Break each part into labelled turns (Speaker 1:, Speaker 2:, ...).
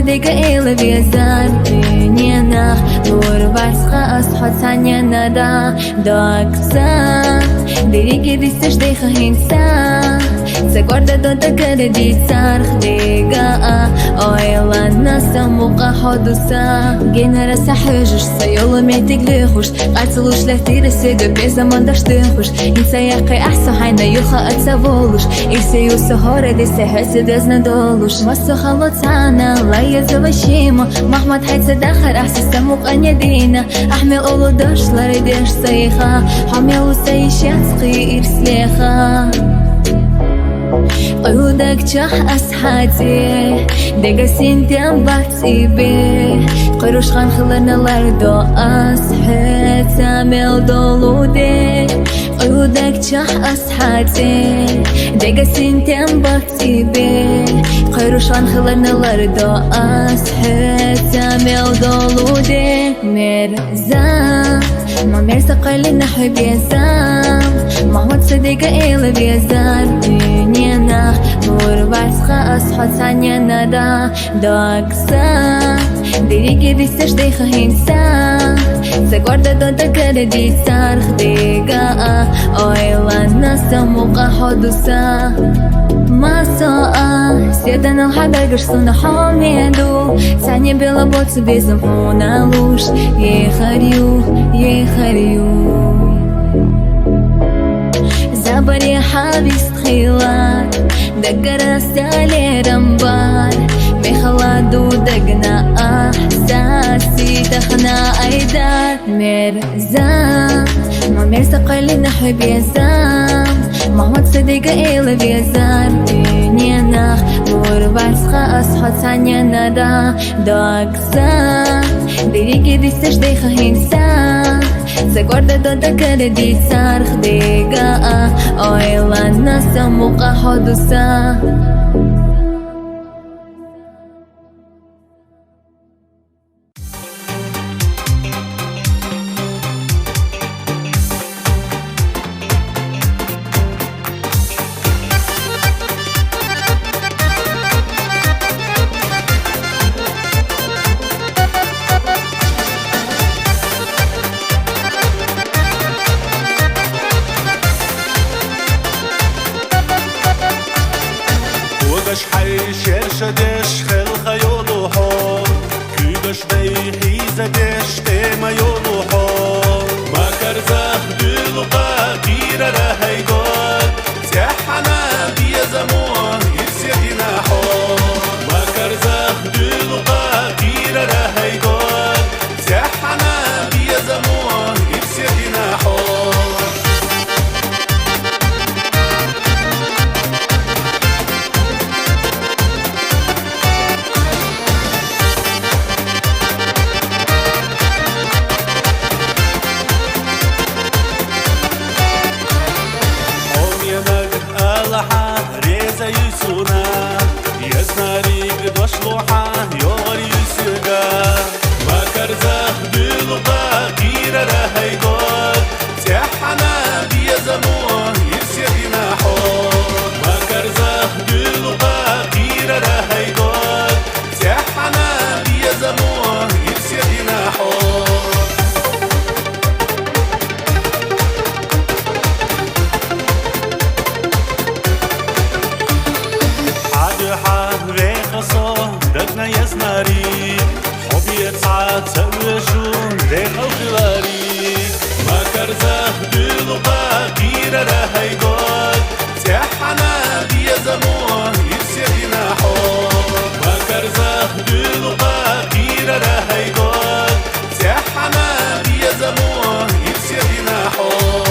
Speaker 1: صدق إلى بيزار دنيانا نور بارسخة أصحى تانينا دا داك سات ديريكي دي سجدي خهينسا سكوردا دوتا كده دي صارخ ديقا أويلا ناسا موقع حدوسا جينا رسا حجش سيولو ميتك ليخوش قاتلوش لفتير سيقا بيزا منداش تنخوش إنسا يقي أحسو حينا يلخا أتسابولوش إيسي يوسو هورا دي سيحس دزنا دولوش ماسو خلطانا لا يزوشيما محمد حيث داخر أحسس سموق أن يدينا أحمل أولو داش لاريديش سيخا حميلو سيشيات سقي إرسليخا قيودك جح أسحاتي دقا سنتين بحتيبي قيروش خان خلنا لاردو أسحات سامل دولودي قيودك جح أسحاتي دقا سنتين بحتيبي قيروش خان خلنا لاردو أسحات سامل دولودي مرزا ما مرسى قلنا حب يزام محمد صديق إلى بيزار دنيانا نور بارسخة أصحى تانينا دا داكسا ديريكي دي سجدي خهينسا سكوردا دوتا كده دي صارخ ديقا أويلا ناسا موقع حدوسا ما سوء سيدنا الحدا قرصونا حوميدو ساني بلا بوتس بيزمحونا لوش يخريو زبري حابس خيلات دقر استالي رمبار بخلادو دقنا احساسي تخنا ايدات مرزا ما مرسى قلنا حب يزام محمد صديق إلى بيزار دنيانا نور بارسخة أصحى تانينا دا داكسا ديريكي دي سجدي خهينسا سكوردا دوتا كده دي صارخ ديقا أويلا ناسا موقع حدوسا
Speaker 2: شدش خل خيولو حور كيدش بيحي زدش تيما يولو حور ما كرزخ دلو قاقير رهيدور سيحنا بيا زموه يرسيدنا حور ما كرزخ دلو قاقير رهيدور سيحنا بيا زموه يرسيدنا حور ريزا يسونا يسناريك دوشلوحا يوري يسوغا ما كرزخ دلو باقير رهيدور سيحنا بيا زموه يرسيدنا حور ما كرزخ دلو باقير رهيدور سيحنا بيا زموه يرسيدنا حور دقنا يسناري حبي يتسعى تسوي شون ديخ الخلاري ما كرزخ دلو باقير رهيدور سيحنا بيا زموه يرسيدنا حور ما كرزخ دلو باقير رهيدور سيحنا بيا زموه يرسيدنا حور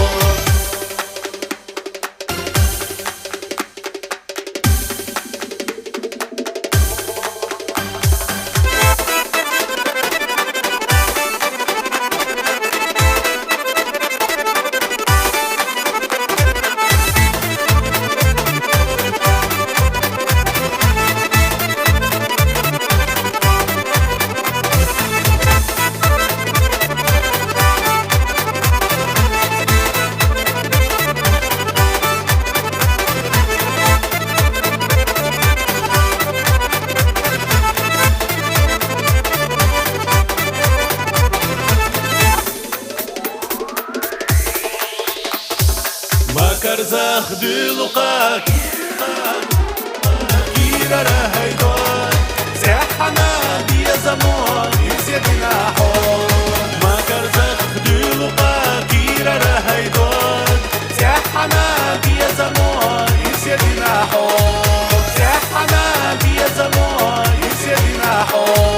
Speaker 2: زخ دلقاك كيرا هيدان زحنا دي زمان يسيدنا حور ما كرزخ دلقاك كيرا هيدان زحنا دي زمان يسيدنا حور زحنا دي زمان يسيدنا حور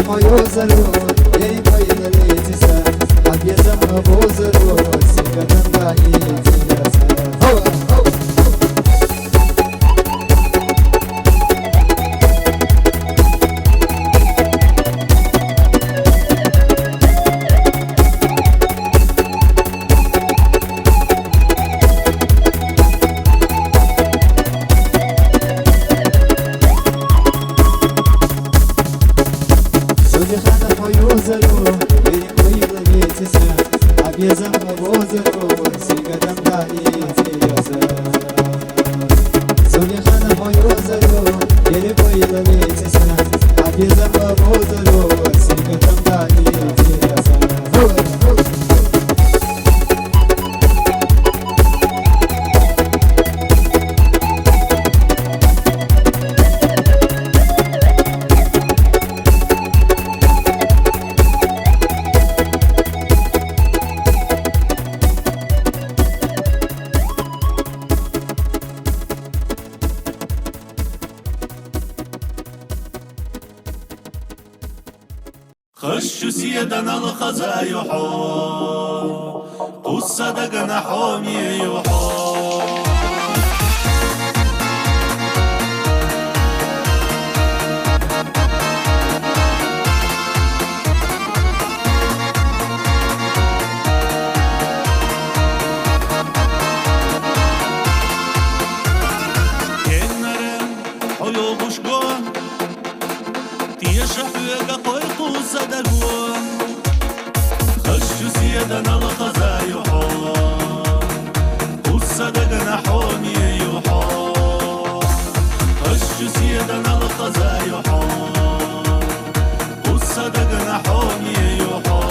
Speaker 3: حيوزلو يري قيل ليتسا أبيزم أبوزلو سيكتن بايتي يسا هو Abiyazam abozaro, sigadam daiti yasa. Zulihana hoyozaro, yeri koyla netisa. Abiyazam abozaro, sigadam daiti yasa.
Speaker 2: خشوا سيدنا الخزايحو قصة جناحهم يحو كنرم حلو بشقون تيشح يقا قويقو صدقون خشوا سيدنا الخزايحو قصة جناحهم يحو خشوا سيدنا الخزايحو قصة جناحهم يحو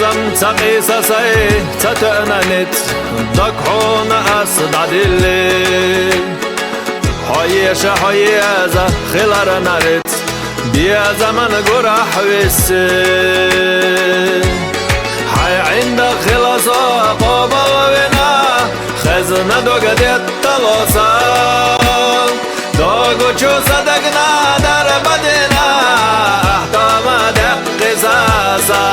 Speaker 4: زم تقيس ساي تتأننت دكحون أسد عدلي حيش حيزة خلار نارت بيا زمن قرح ويسي حي عندك خلاصة قبل ونا خزنة دوغدت تلوصا دوغو چو صدقنا در بدنا احكام دق قصاصا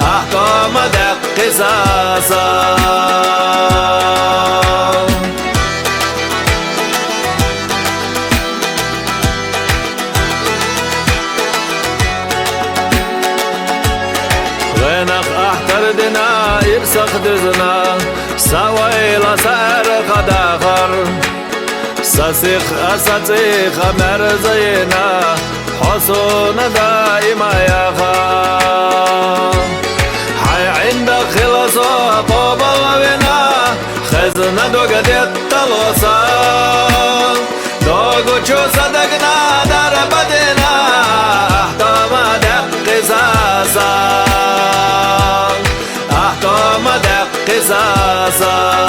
Speaker 4: احكام دق قصاصا غنق احتردنا يرسخ دزنا سويل سار قداخر سسيخ أساتيخ مرزينا حصون دائما يخا حي عندك خلاصة قبل بنا خزنة دوغد التلوصا دوغو چو صدقنا در بدنا احكام دق قصاصا احكام دق قصاصا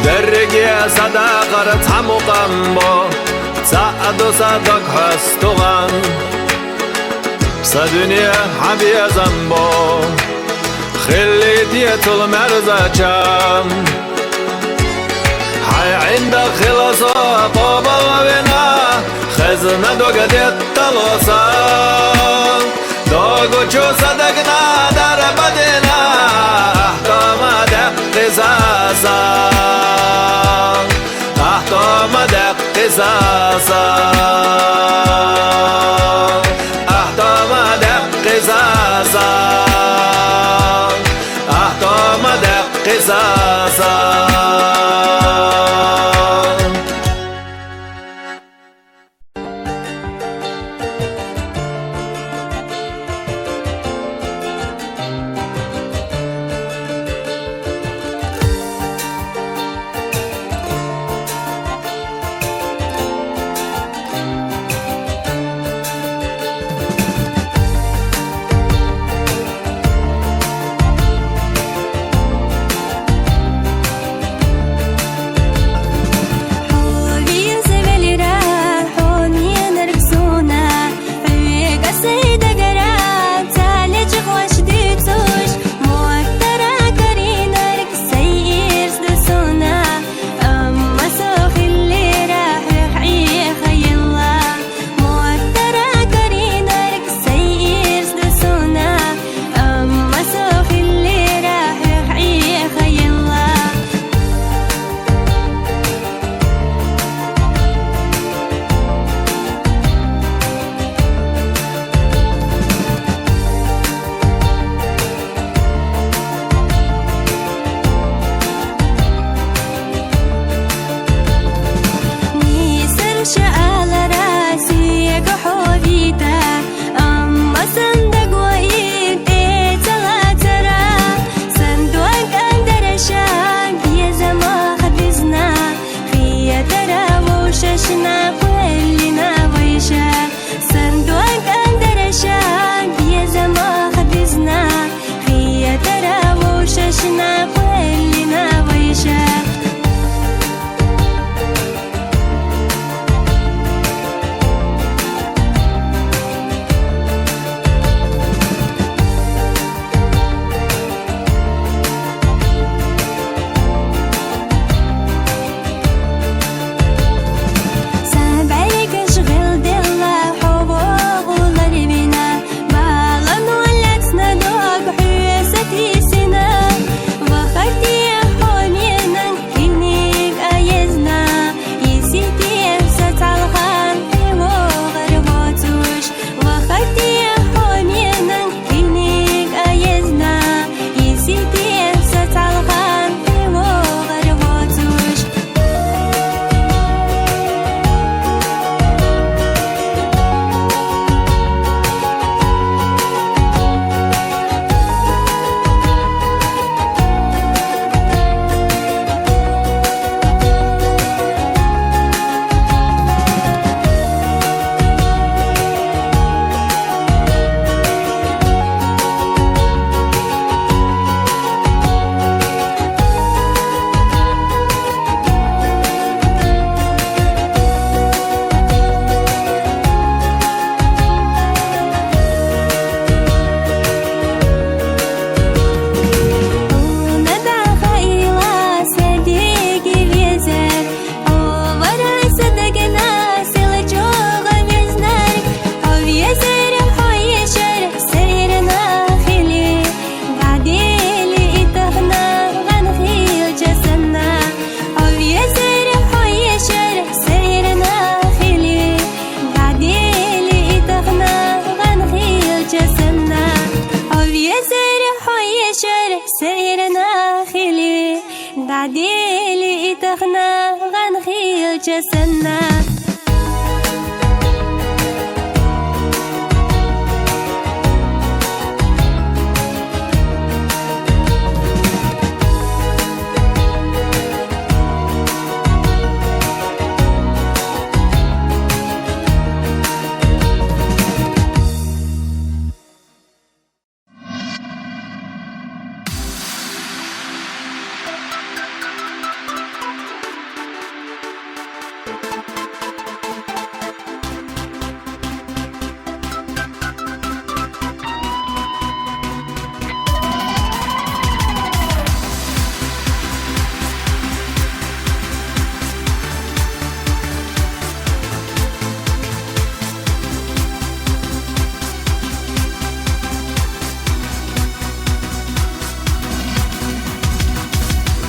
Speaker 4: درگی صداقت هموقم با سعد و صدق هستوغن سدنیا حبیزم با خلیتی طول مرزچم حي عندك خلاصة قبل بنا خزنة دوغد التلوصا دوغو چو صدقنا در بدنا احكام دق قصاصا احكام دق قصاصا احكام دق قصاصا احكام دق قصاصا
Speaker 1: قعديلي إتخنا غنخيل جسنا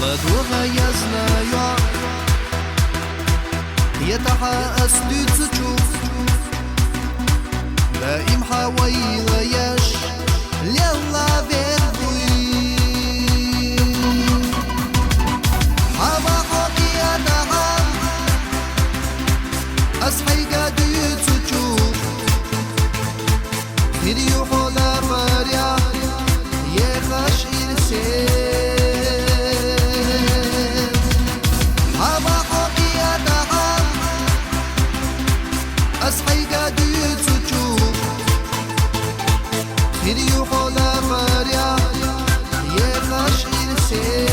Speaker 5: Ладога я знаю, يتحقق تشوف دائم حويل يش لله بيرضي حما حقيا نعم أصحي قادي تشوف خيريو حولا مريا يخش إلسي أصحي قادي تشوف خيريو حولا مريا يخش إلسي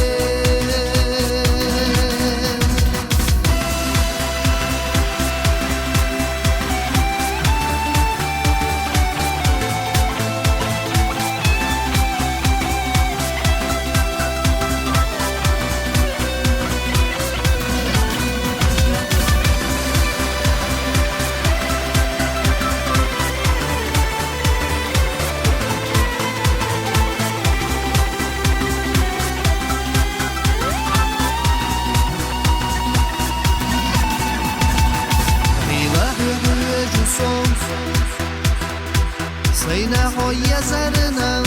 Speaker 5: سينا خويا زرنا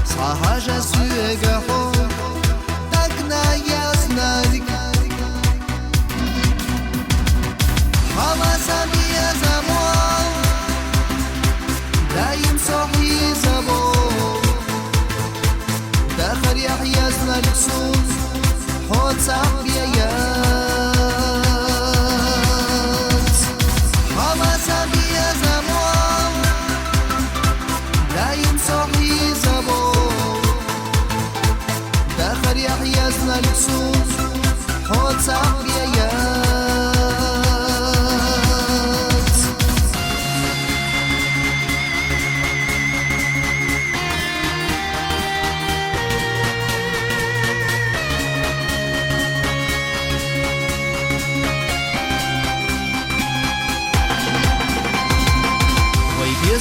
Speaker 5: صحاجة سويقة حو تقنا ياسنارك حما سامي يا زمان دايم صحي زبون داخل يحيى زنارك سون حوت صاحبي يا حما سامي يا زمان دايم صحي زبون داخل يحيى زنارك سون حوت صاحبي يا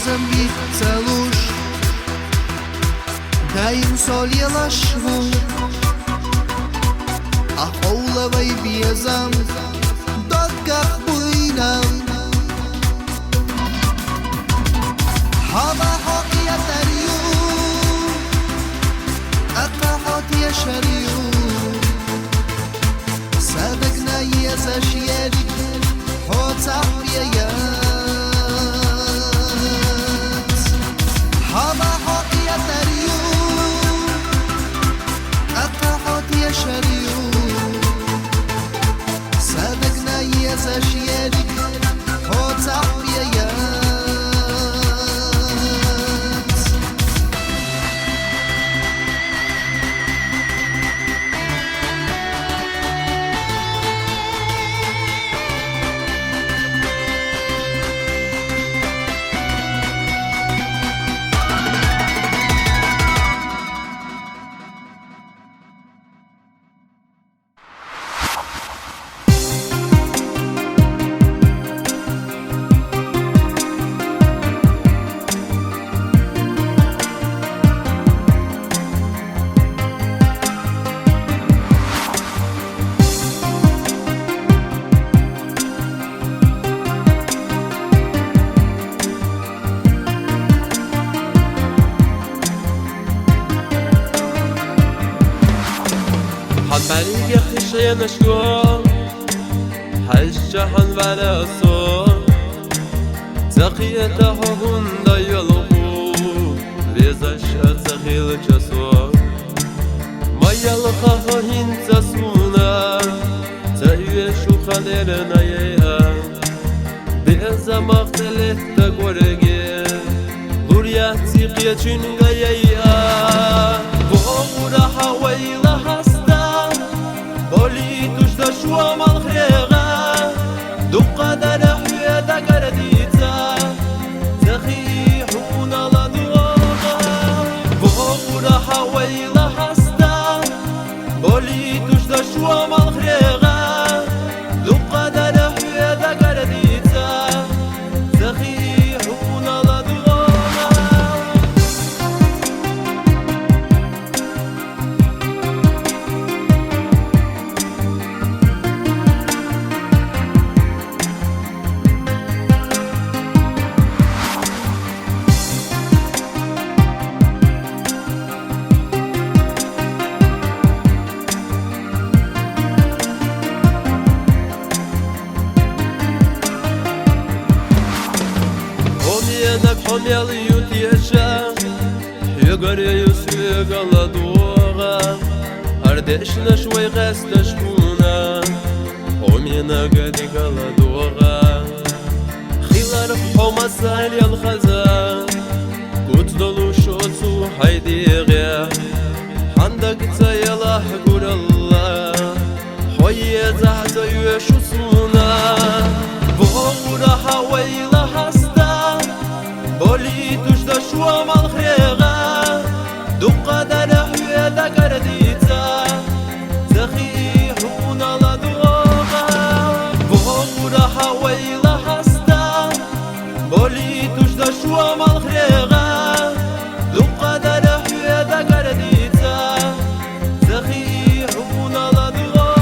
Speaker 5: Zambie całusz Daim solje laşvu Ah oğlavay biyazam Dokkah buynam Hava hoqya tariyu Aqahat yaşaryu Sadaqna yazaş yerik Hot ahbiya ya حما حقيا تريو أقاحت يشريو صدقنا يزاش يدك حوت عبيا يا
Speaker 6: عليك خشية نشكو حجحن على صوت تقيته هند يلقو لزش أتخيل جسور ما يلقاه هنت سونا تأيشو خليرنا يا بإذا مقتلت تقورجي لورياتي قيتشن غيا بورا حويلا هستا بولي تجد شو مالخيغا دقا درحية دقرديتا تخيحون لدوغا بورا حويلا هستا بولي تجد شو مالخيغا دقا درحية دقرديتا تخيحون لدوغا حميل يوتيشا يقري يسوق الله دوغا أردشنا شوي غستشمونا ومينا قدي الله دوغا خلال حوما سهل الخزا قلت دلو شوتو حيديغا عندك تيلا قول الله حوية تحت يوشو سونا بغورا حويلا هستا بولي تجد شو مالخيغا دقا درحية دقرديتا تخيحون لدوغا بغورا حويلا هستا بولي تجد شو مالخيغا دقا درحية دقرديتا تخيحون لدوغا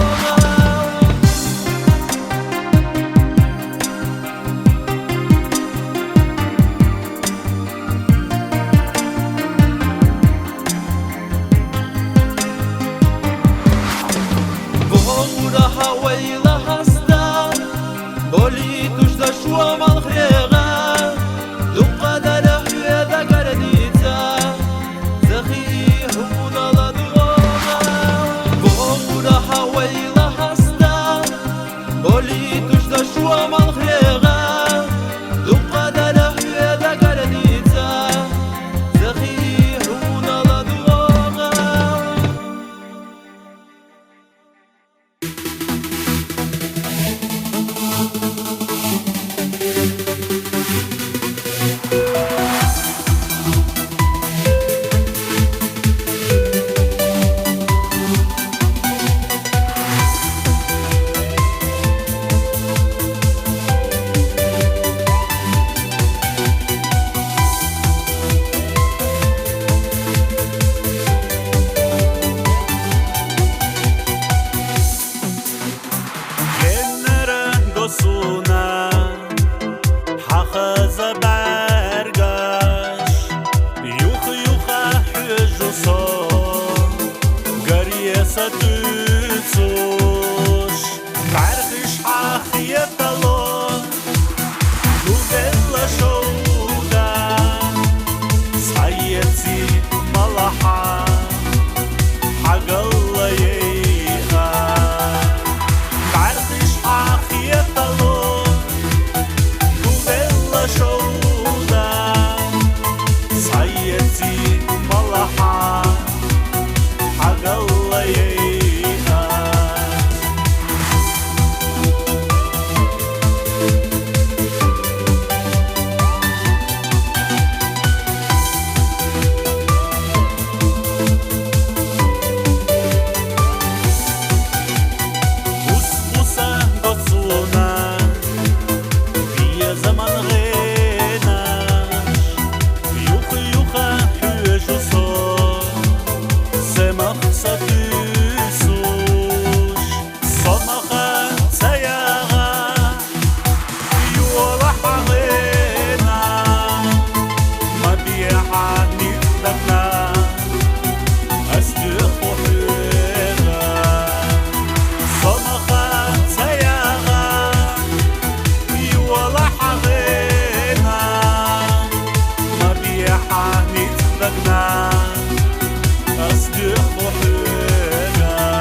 Speaker 6: بورا حويلا هستا بولي تجد شو مالخيغا دقا درحية
Speaker 2: دقنا أصدق وحينا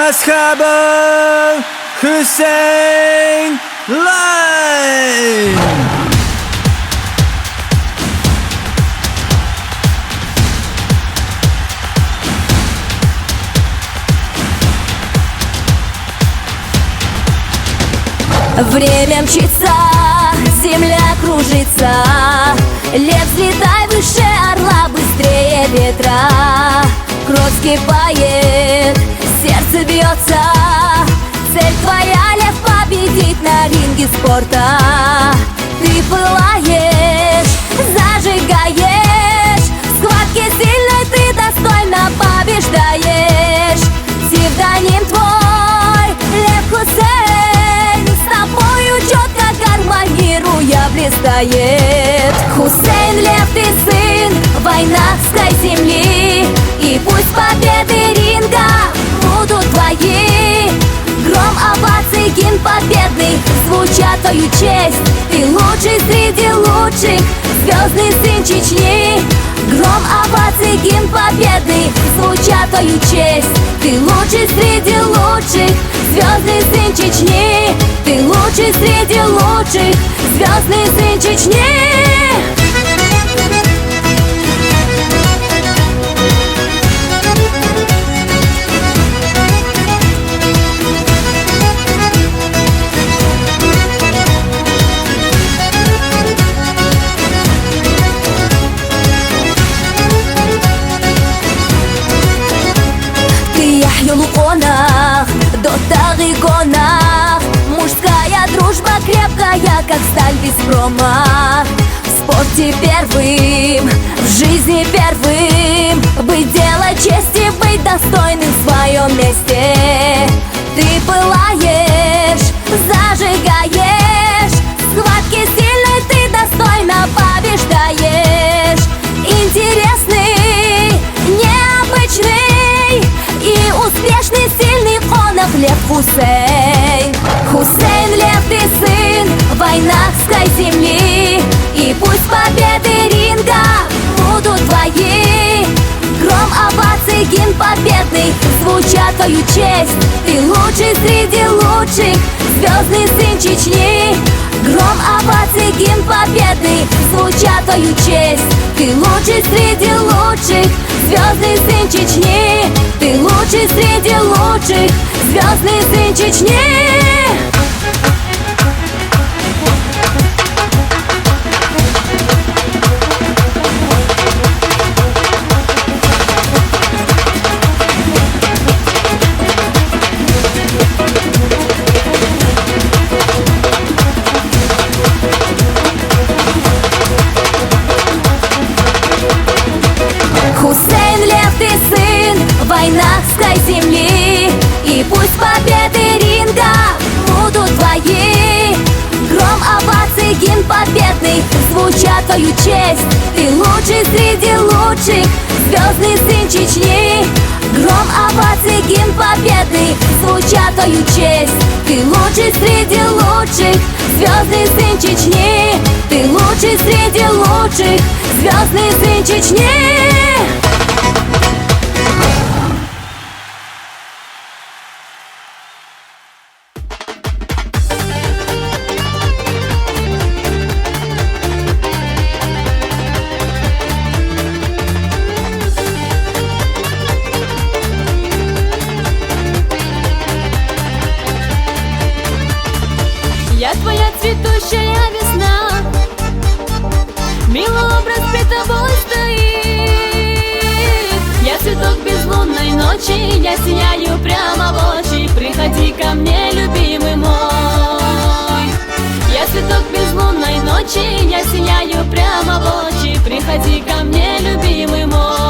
Speaker 6: أصحاب حسين لاين
Speaker 1: Время мчится, земля кружится. Лев, взлетай выше орла, быстрее ветра. Кровь вскипает, сердце бьется. Цель твоя, лев, победить на ринге спорта. Ты пылаешь, зажигаешь. В схватке сильной ты достойно побеждаешь. Псевдоним твой, Лев Хусейн, с тобою четко гармонируя блистает. Хусейн, Лев, ты сын войнавской земли, и пусть победы ринга будут твои. Гром, оваций, гимн победный звучат твою честь. Ты лучший среди лучших, звездный сын Чечни. Гром, оваций, гимн победный звучат твою честь. Ты лучший среди лучших, звездный сын Чечни. Ты лучший среди лучших, звездный сын Чечни. Юлуконах, дотах и гонах. Мужская дружба крепкая, как сталь без промах. В спорте первым, в жизни первым. Быть дело чести, быть достойным в своем месте. Ты пылаешь, зажигаешь. В схватке сильной ты достойно побеждаешь. Интересный, необычный и успешный, сильный в конах Лев Хусейн. Хусейн, Лев, ты сын войнавской земли, и пусть победы ринга будут твои. Гром, оваций, гимн победный звучат твою честь. Ты лучший среди лучших, звездный сын Чечни. Гром, оваций, гимн победный звучат твою честь. Ты лучший среди лучших, звездный сын Чечни. Ты лучший среди лучших, звездный сын Чечни. Хусейн, Лев, ты сын войнавской земли, и пусть победы ринга будут твои. Гром, оваций, гимн победный звучат твою честь. Ты лучший среди лучших, звездный сын Чечни. Гром, оваций, гимн победный звучат твою честь. Ты лучший среди лучших, звездный сын Чечни. Ты лучший среди лучших, звездный сын Чечни. я сияю прямо в очи. Приходи ко мне, любимый мой. Я цветок безлунной ночи, я сияю прямо в очи. Приходи ко мне, любимый мой.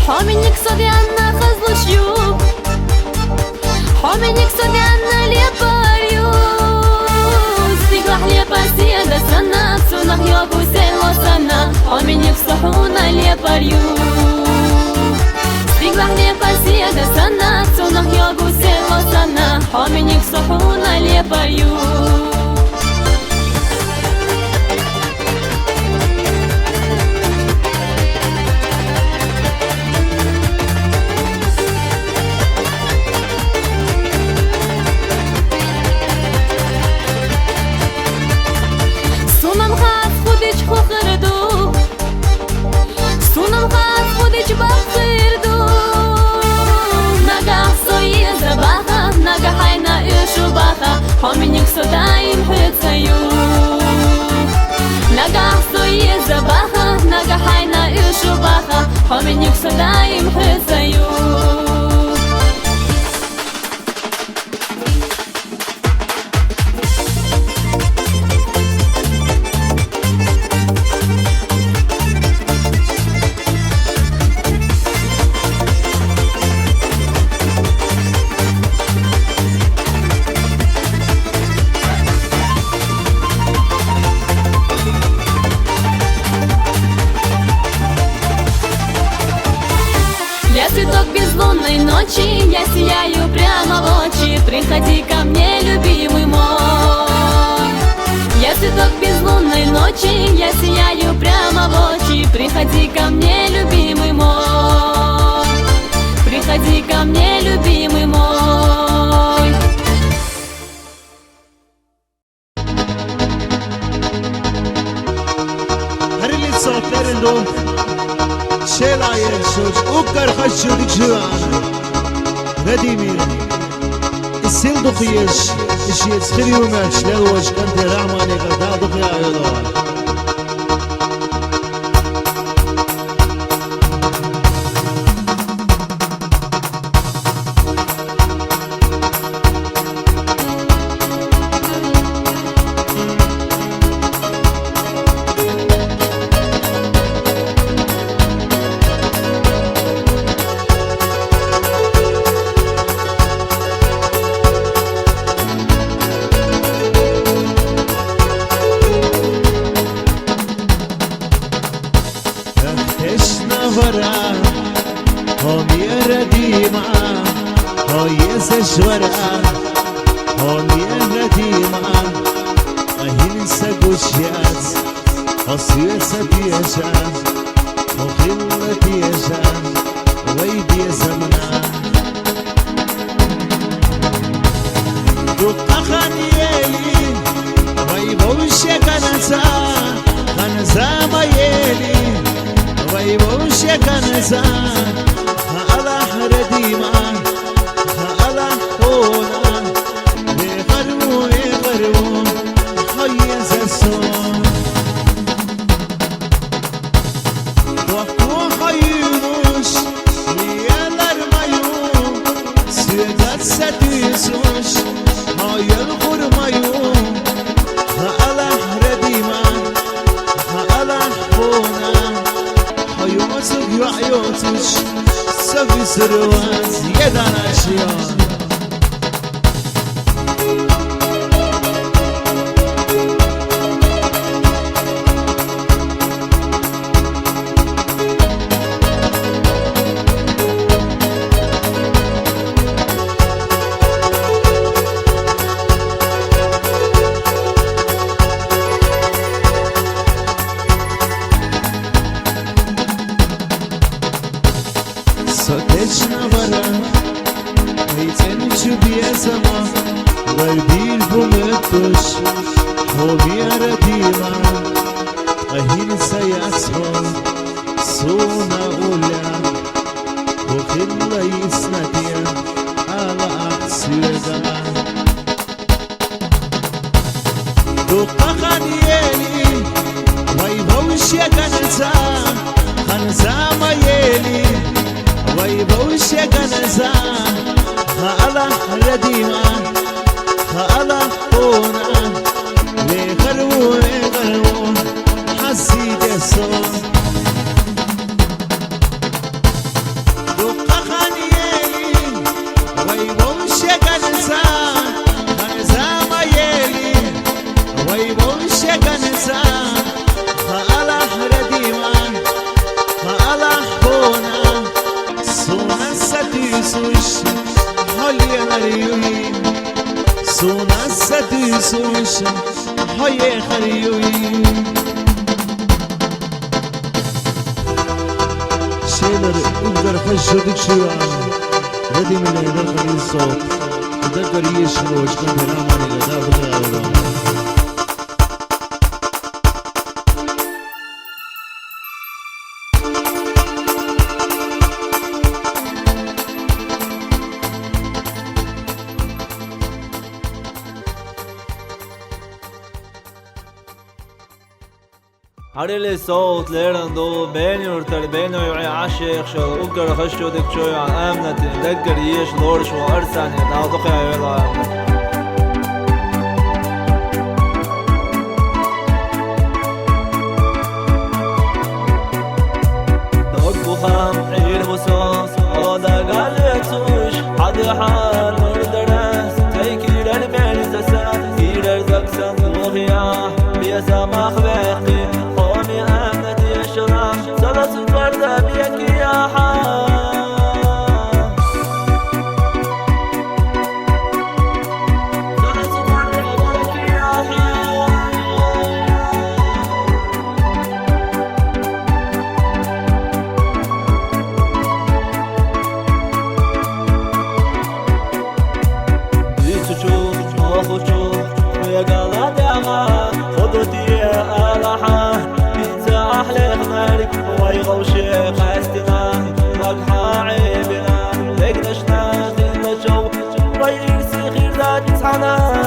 Speaker 1: حامينك صديعنا خزلو شيوب حامينك صديعنا ليباريوس تيقلح ليباسيا دا سنة سنة يابو سيلو سنة حامينك صحونا ليباريوس تيقلح ليباسيا دا سنة سنة يابو سيلو سنة حامينك صحونا ليباريوس حامينك صدايم حتسيو نجح سوي زباخة نجح حينا إيشو باخة حامينك صدايم حتسيو Я цветок безлунной ночи, я сияю прямо в очи. Приходи ко мне, любимый мой. Я цветок безлунной ночи, я сияю прямо в очи. Приходи ко мне, любимый мой. Приходи ко мне, любимый мой.
Speaker 2: هرلي تصوترندو شيلا يرشوش وكر خشود جوانا نديمين السيل دقيش إشي يتسخري وماش للوش كنت رعماني قدا دقيا يدوان هم يرديما هاي سشورا هم يرديما أهين سقوشيات أصير سبيشا وخلة بيشا ويدي زمنا دق خانيالي ويبوشي كنسا كنسا ما يلي ويبوشي كنسا الله رديما الله هونا يغرو هاي زسون وقو خيوش يالر مايو سيدات ستيسوش هاي الغر مايو الله رديما الله هونا هايوتك وعيوتش سوي سروات يدان عشيان Soteczna wara, hejcen czubie sama, walbil bumetosh, hobia radima, ahin sayatso, sona ula, دوقا خانيالي ويبوش يا كنزا خنزا ميالي ويبوش يا كنزا خالا رديما خالا قونا لغرو حسيت الصوت دوقا خانيالي ويبوش يا كنزا خنزا ميالي ويبوش يا كنزا خالا رديما خالا قونا سونا ستيسوش هولي نريوي سونا ستيسوش هولي خريوي شيلر اقدر خشدك شوية ردي من يدر خليل الصوت تذكر يشغل وشكل بناماني لدا بغي أولا
Speaker 6: عريلي صوت ليرندو بيني ورتر بينو يوعي عاشق شو أقر خشو دك شوي عن أمنتي دقر يش لورش وأرساني داو دقي عيولا دقو خام عير وصوص ودا قالك سوش حد حال مردرس تيكي للميل سسان كيلر زكسان وغياه بيسا مخبقي صلاة الوردة بيك يا حال صلاة الوردة بيك يا حال بيتو تشوف واخو تشوف ويا قلبي أغا خدوتي يا ألحا أحلى مالك ويغوشي قاستنا مقحى عيبنا لقنشنا خلنا جو ويرسي خير ذات تسعنا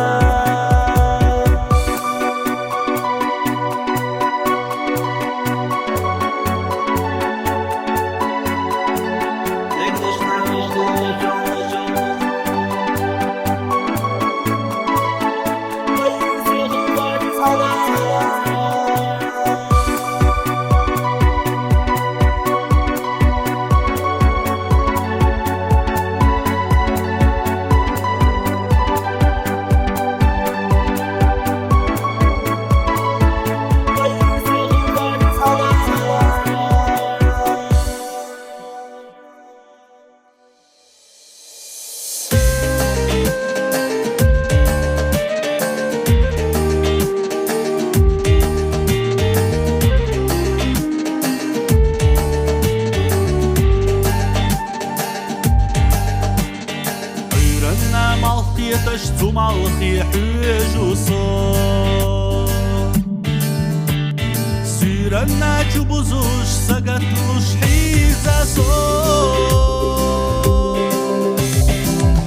Speaker 7: Malchi hüjuso Sürenne çubuzuş sagatluş hizaso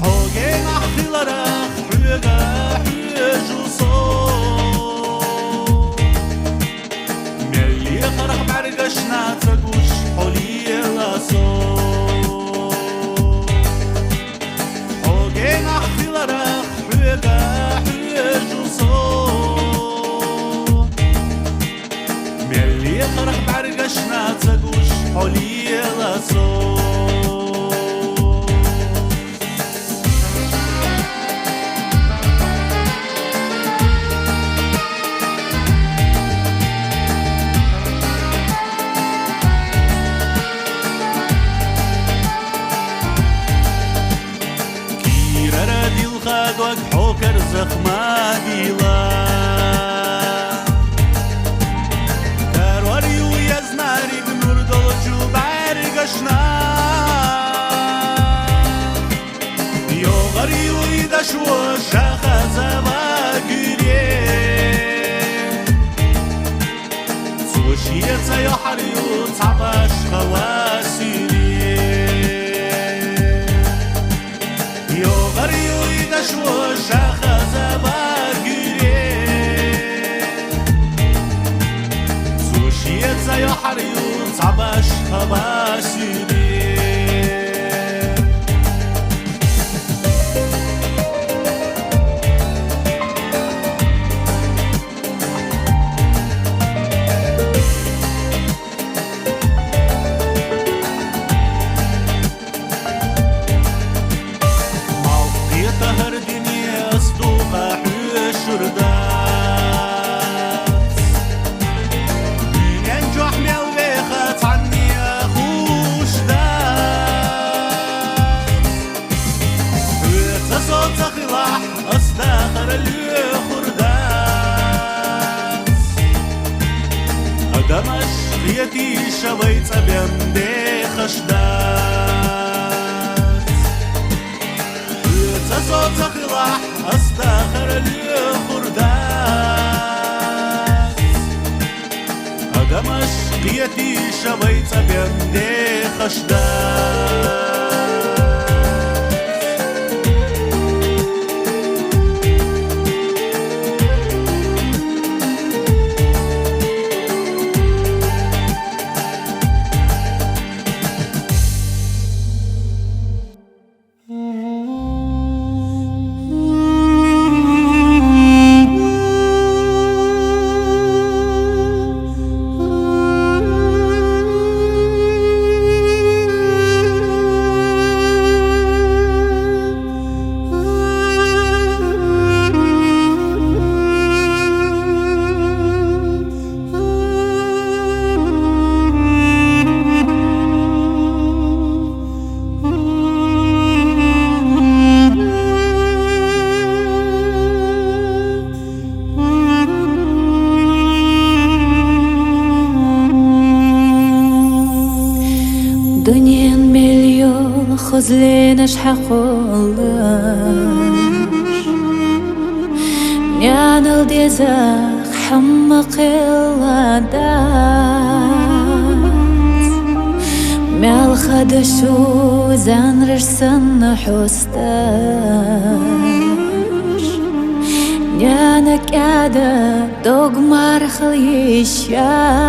Speaker 7: Hogen ahtilara hüga hüjuso Melli qaraq bargaşna taguş holilaso Hogen ahtilara ملي قرح بعرقشنا تقوش حولي لصو كير ردي الخادوك حوكر زخما ديلا Karwari u yaznari gnur dolcu خباسيني طهر دنيا أصدوقة حشر داس مين ينجح ميوبيخات عني أخوش داس تصوت خلاح أصداخر اليخر داس أدمش خيتي شويت أبيم ديخش داس تصوت خلاح أصداخر الخردات أدمش قيتي شبيت بيمدي خشدات
Speaker 1: دنيا مليون خزلينش حقولش نيانل ديزاق حمق الادات مال خدشو زنرش سن حستاش نيانك عادة دوغ مرخل يشاش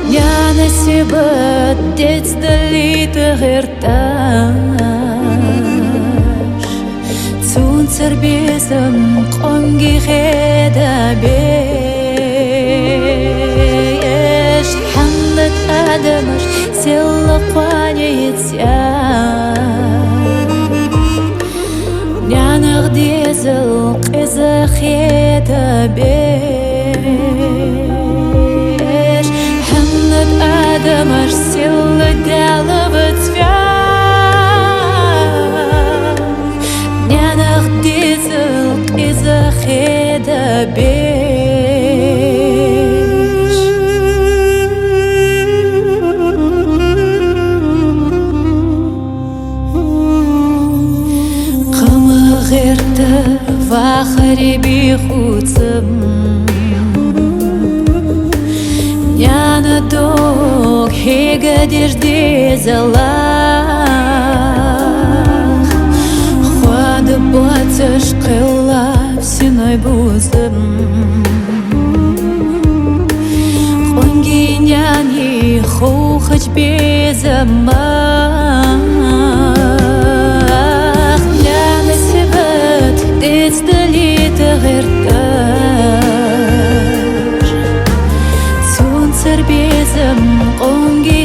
Speaker 1: Yana sebet dets dalit ghertash Zun zerbesem qongi kheda besh Hamlet adamash sella qanya yetsyan Yana gdezel qiza kheda besh Адамаш силы дялого цвят Нянах дизел из-за хеда беш Қымы ғерді вахари бихуцым Яна дог хега дежде залах Хуады батыш қылап синой бузым Қонги няни хухач безамах Няна себет дец далита غيرتاش Serbezim qongi